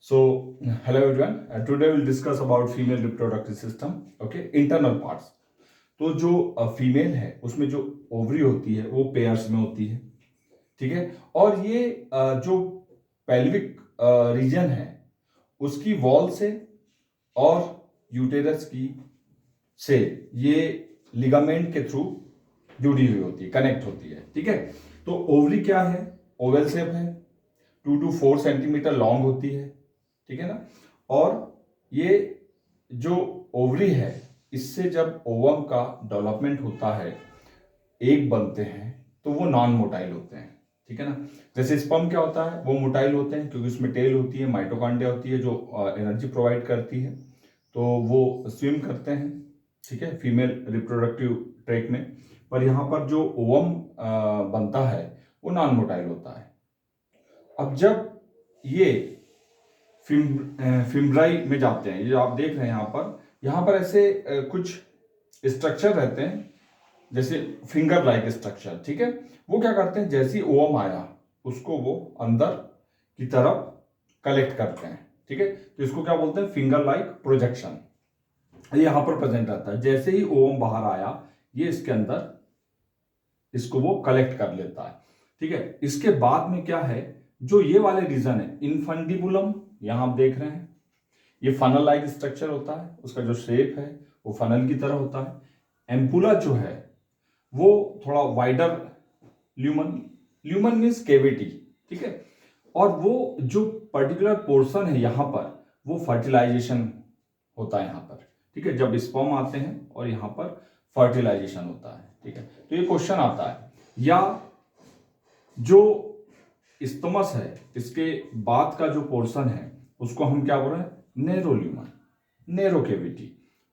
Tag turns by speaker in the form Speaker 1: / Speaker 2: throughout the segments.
Speaker 1: So, hello everyone. Today we'll discuss about female reproductive system. Okay, internal parts. तो जो female है उसमें जो ओवरी होती है वो पेयर्स में होती है, ठीक है। और ये जो पेल्विक रीजन है उसकी वॉल से और यूटेरस की से ये लिगामेंट के थ्रू जुड़ी हुई होती है, कनेक्ट होती है, ठीक है। तो ओवरी क्या है? ओवल शेप है, 2 to 4 सेंटीमीटर लॉन्ग होती है, ठीक है ना। और ये जो ओवरी है इससे जब ओवम का डेवलपमेंट होता है, एग बनते हैं, तो वो नॉन मोटाइल होते हैं, ठीक है ना। जैसे स्पर्म क्या होता है, वो मोटाइल होते हैं क्योंकि उसमें टेल होती है, माइटोकॉन्ड्रिया होती है जो एनर्जी प्रोवाइड करती है, तो वो स्विम करते हैं, ठीक है, फीमेल रिप्रोडक्टिव ट्रैक में। पर यहाँ पर जो ओवम बनता है वो नॉन मोटाइल होता है। अब जब ये फिम्ब्राई में जाते हैं, ये जो आप देख रहे हैं यहाँ पर ऐसे कुछ स्ट्रक्चर रहते हैं, जैसे फिंगर लाइक स्ट्रक्चर, ठीक है। वो क्या करते हैं, जैसे ही ओवम आया उसको वो अंदर की तरफ कलेक्ट करते हैं, ठीक है। तो इसको क्या बोलते हैं, फिंगर लाइक प्रोजेक्शन। ये यहां पर प्रेजेंट रहता है। जैसे ही ओवम बाहर आया ये इसके अंदर इसको वो कलेक्ट कर लेता है, ठीक है। इसके बाद में क्या है, जो ये वाले रीजन है इनफंडिबुलम, यहां आप देख रहे हैं ये फनल लाइक स्ट्रक्चर होता है, उसका जो शेप है वो फनल की तरह होता है। एम्पुला जो है वो थोड़ा wider, lumen, lumen means cavity, ठीक है। और वो जो पर्टिकुलर पोर्शन है यहाँ पर वो फर्टिलाइजेशन होता है यहाँ पर, ठीक है। जब स्पर्म आते हैं और यहाँ पर फर्टिलाइजेशन होता है, ठीक है। तो ये क्वेश्चन आता है, या जो इस्तमस है इसके बाद का जो पोर्शन है उसको हम क्या बोल रहे हैं, नेरो ल्यूमन, नेरो केविटी,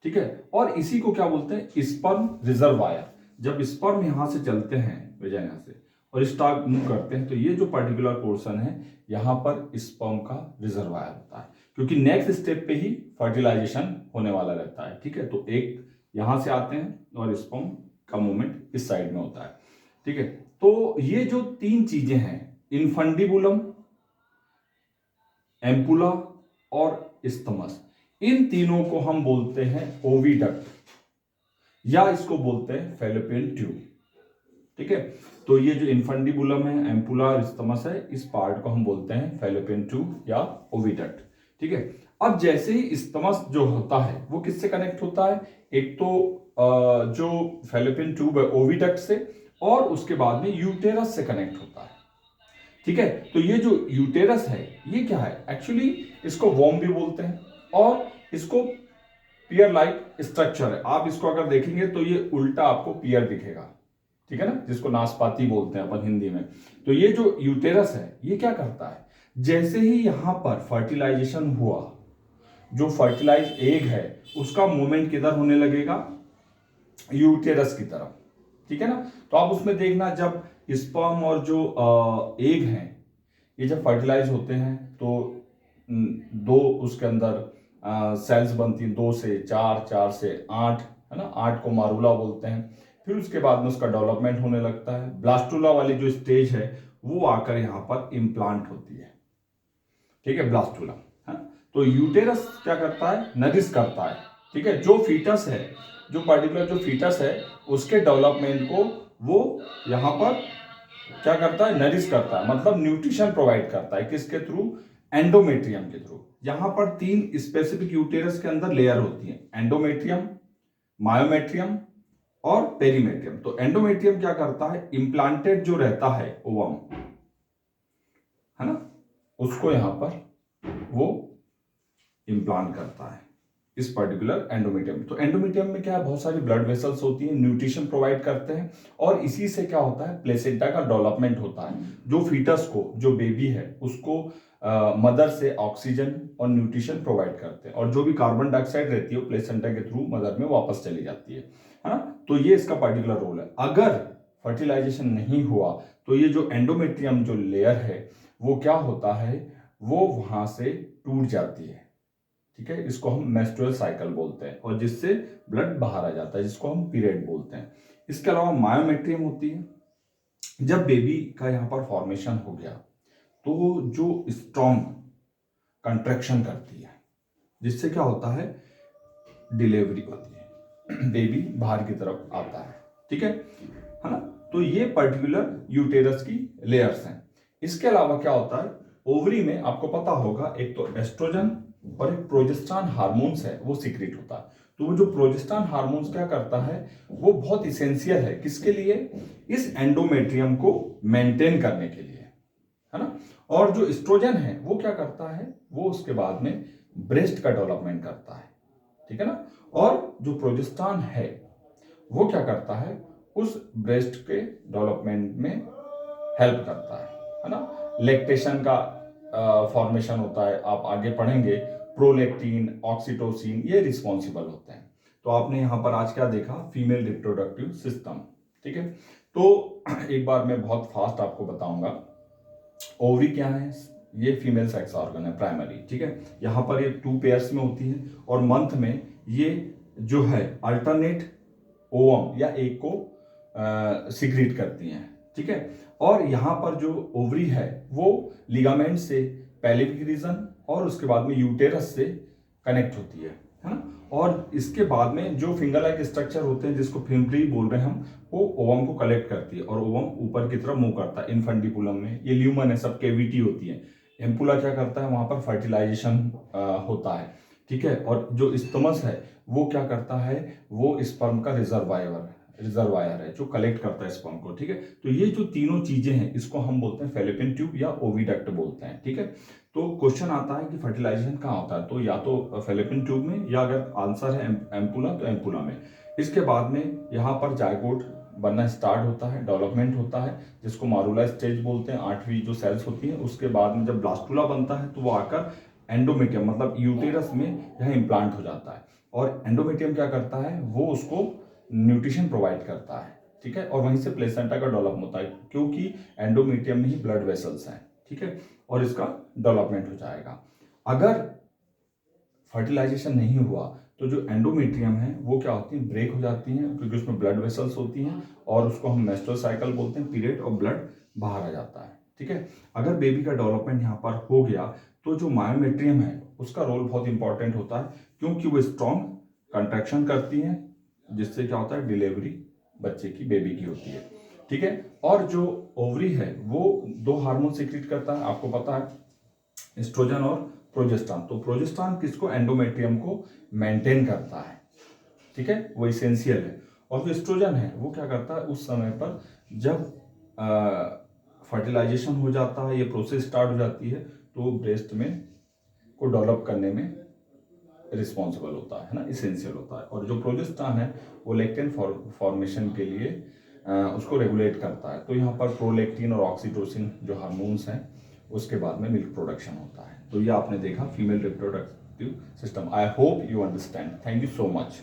Speaker 1: ठीक है। और इसी को क्या बोलते हैं, स्पर्म रिजर्वायर। जब स्पर्म यहां से चलते हैं वेजाइना से और स्टार्ट मूव करते हैं तो ये जो पर्टिकुलर पोर्शन है यहाँ पर स्पर्म का रिजर्वायर होता है, क्योंकि नेक्स्ट स्टेप पे ही फर्टिलाइजेशन होने वाला रहता है, ठीक है। तो एक यहां से आते हैं और स्पर्म का मूवमेंट इस साइड में होता है, ठीक है। तो ये जो तीन चीजें हैं, इनफंडिबुलम, एम्पुला और इस्थमस, इन तीनों को हम बोलते हैं ओविडक्ट, या इसको बोलते हैं फैलोपियन ट्यूब, ठीक है। तो ये जो इनफंडिबुलम है, एम्पुला और इस्थमस है, इस पार्ट को हम बोलते हैं फैलोपियन ट्यूब या ओविडक्ट, ठीक है। अब जैसे ही इस्थमस जो होता है वो किससे कनेक्ट होता है, एक तो जो फैलोपियन ट्यूब है ओविडक्ट से, और उसके बाद में यूटेरस से कनेक्ट होता है, ठीक है। तो ये जो यूटेरस है ये क्या है, एक्चुअली इसको वॉम भी बोलते हैं, और इसको पियर लाइक स्ट्रक्चर है। आप इसको अगर देखेंगे तो ये उल्टा आपको पियर दिखेगा, ठीक है ना, जिसको नाशपाती बोलते हैं अपन हिंदी में। तो ये जो यूटेरस है ये क्या करता है, जैसे ही यहां पर फर्टिलाइजेशन हुआ, जो फर्टिलाइज एग है उसका मूवमेंट किधर होने लगेगा, यूटेरस की तरफ, ठीक है ना। तो आप उसमें देखना, जब स्पर्म और जो एग हैं ये जब फर्टिलाइज होते हैं तो दो उसके अंदर सेल्स बनती हैं, 2 से 4, 4 से 8, है ना, 8 को मारूला बोलते हैं। फिर उसके बाद में उसका डेवलपमेंट होने लगता है, ब्लास्टुला वाली जो स्टेज है वो आकर यहाँ पर इम्प्लांट होती है, ठीक है, ब्लास्टुला। है, तो यूटेरस क्या करता है, नरिश करता है, ठीक है। जो फीटस है, जो पर्टिकुलर जो फीटस है उसके डेवलपमेंट को वो यहाँ पर क्या करता है, नरिश करता है, मतलब न्यूट्रिशन प्रोवाइड करता है, किसके थ्रू, एंडोमेट्रियम के थ्रू। यहां पर 3 स्पेसिफिक यूटेरस के अंदर लेयर होती है, एंडोमेट्रियम, मायोमेट्रियम और पेरीमेट्रियम। तो एंडोमेट्रियम क्या करता है, इंप्लांटेड जो रहता है ओवम, है ना, उसको यहां पर वो इंप्लांट करता है, इस पर्टिकुलर एंडोमेट्रियम। तो एंडोमेट्रियम में क्या है, बहुत सारी ब्लड वेसल्स होती हैं, न्यूट्रिशन प्रोवाइड करते हैं, और इसी से क्या होता है, प्लेसेंटा का डेवलपमेंट होता है। जो फीटस को, जो बेबी है उसको मदर से ऑक्सीजन और न्यूट्रिशन प्रोवाइड करते हैं, और जो भी कार्बन डाइऑक्साइड रहती है वो प्लेसेंटा के थ्रू मदर में वापस चली जाती है ना। तो ये इसका पर्टिकुलर रोल है। अगर फर्टिलाइजेशन नहीं हुआ तो ये जो एंडोमेट्रियम जो लेयर है वो क्या होता है, वो वहां से टूट जाती है, ठीक है। इसको हम मेंस्ट्रुअल साइकिल बोलते हैं, और जिससे ब्लड बाहर आ जाता है, जिसको हम पीरियड बोलते हैं। इसके अलावा मायोमेट्रियम होती है। जब बेबी का यहाँ पर फॉर्मेशन हो गया तो जो स्ट्रॉन्ग कंट्रैक्शन करती है, जिससे क्या होता है, डिलीवरी होती है, बेबी बाहर की तरफ आता है। ठीक है ना। तो ये पर्टिकुलर यूटेरस की लेयर्स हैं। इसके अलावा क्या होता है, ओवरी में आपको पता होगा एक तो एस्ट्रोजन और एक प्रोजेस्टेरॉन हार्मोन्स है, वो सीक्रेट होता है। तो वो जो प्रोजेस्टेरॉन हार्मोन्स क्या करता है, वो बहुत इसेंशियल है किसके लिए, इस एंडोमेट्रियम को मेंटेन करने के लिए, है ना। और जो एस्ट्रोजन है वो क्या करता है, वो उसके बाद में ब्रेस्ट का डेवलपमेंट करता है, ठीक है ना। और जो प्रोजेस्टेरॉन है वो क्या करता है, उस ब्रेस्ट के डेवलपमेंट में हेल्प करता है ना। लैक्टेशन का फॉर्मेशन होता है, आप आगे पढ़ेंगे, प्रोलैक्टिन, ऑक्सीटोसिन, ये रिस्पॉन्सिबल होते हैं। तो आपने यहाँ पर आज क्या देखा, फीमेल रिप्रोडक्टिव सिस्टम। ठीक है, तो एक बार मैं बहुत फास्ट आपको बताऊंगा। ओवरी क्या है, ये फीमेल सेक्स ऑर्गन है प्राइमरी। ठीक है, यहाँ पर ये 2 पेयर्स में होती है और मंथ में ये जो है अल्टरनेट ओवम या एक को सिक्रीट करती हैं। ठीक है, और यहाँ पर जो ओवरी है वो लिगामेंट से पेल्विक रीजन और उसके बाद में यूटेरस से कनेक्ट होती है ना। और इसके बाद में जो फिंगर लाइक स्ट्रक्चर होते हैं जिसको फिम्पली बोल रहे हैं हम, वो ओवम को कलेक्ट करती है और ओवम ऊपर की तरफ मूव करता है इनफंडिबुलम में। ये ल्यूमन है, सब केविटी होती है। एम्पुला क्या करता है, वहां पर फर्टिलाइजेशन होता है। ठीक है, और जो स्टमस है वो क्या करता है, वो स्पर्म का रिजर्वायर है जो कलेक्ट करता है स्पर्म को। ठीक है, तो ये जो तीनों चीजें हैं इसको हम बोलते हैं फैलोपियन ट्यूब या ओविडक्ट बोलते हैं। ठीक है, तो क्वेश्चन आता है कि फर्टिलाइजेशन कहाँ होता है, तो या तो फैलोपियन ट्यूब में, या अगर आंसर है एम्पुला तो एम्पुला में। इसके बाद में यहाँ पर जायगोट बनना स्टार्ट होता है, डेवलपमेंट होता है, जिसको मारूला स्टेज बोलते हैं। 8वीं जो सेल्स होती हैं, उसके बाद में जब ब्लास्टुला बनता है तो वो आकर एंडोमेट्रियम मतलब यूटेरस में यहाँ इम्प्लांट हो जाता है। और एंडोमेट्रियम क्या करता है, वो उसको न्यूट्रिशन प्रोवाइड करता है। ठीक है, और वहीं से प्लेसेंटा का डेवलप होता है, क्योंकि एंडोमेट्रियम में ही ब्लड वेसल्स हैं। ठीक है, और इसका डेवलपमेंट हो जाएगा। अगर फर्टिलाइजेशन नहीं हुआ तो जो एंडोमेट्रियम है वो क्या होती है, ब्रेक हो जाती हैं, क्योंकि उसमें ब्लड वेसल्स होती हैं और उसको हम मेंस्ट्रुअल साइकिल बोलते हैं, पीरियड, और ब्लड बाहर आ जाता है। ठीक है, अगर बेबी का डेवलपमेंट यहाँ पर हो गया तो जो मायोमेट्रियम है उसका रोल बहुत इंपॉर्टेंट होता है, क्योंकि वो स्ट्रॉन्ग कंट्रैक्शन करती है, जिससे क्या होता है, डिलीवरी बच्चे की, बेबी की होती है। ठीक है, और जो ओवरी है वो 2 हार्मोन सीक्रेट करता है, आपको पता है, एस्ट्रोजन और प्रोजेस्टेरॉन। तो प्रोजेस्टेरॉन किसको, एंडोमेट्रियम को मेंटेन करता है। ठीक है, वो इसेंशियल है। और जो एस्ट्रोजन है वो क्या करता है, उस समय पर जब फर्टिलाइजेशन हो जाता है, ये प्रोसेस स्टार्ट हो जाती है, तो ब्रेस्ट में को डेवलप करने में रिस्पॉन्सिबल होता है ना, इसेंशियल होता है। और जो प्रोजेस्टेरॉन है वो लेक्टिन फॉर्मेशन के लिए उसको रेगुलेट करता है। तो यहाँ पर प्रोलेक्टिन और ऑक्सीटोसिन जो हार्मोन्स हैं, उसके बाद में मिल्क प्रोडक्शन होता है। तो ये आपने देखा female reproductive system. I hope you understand. Thank you so much.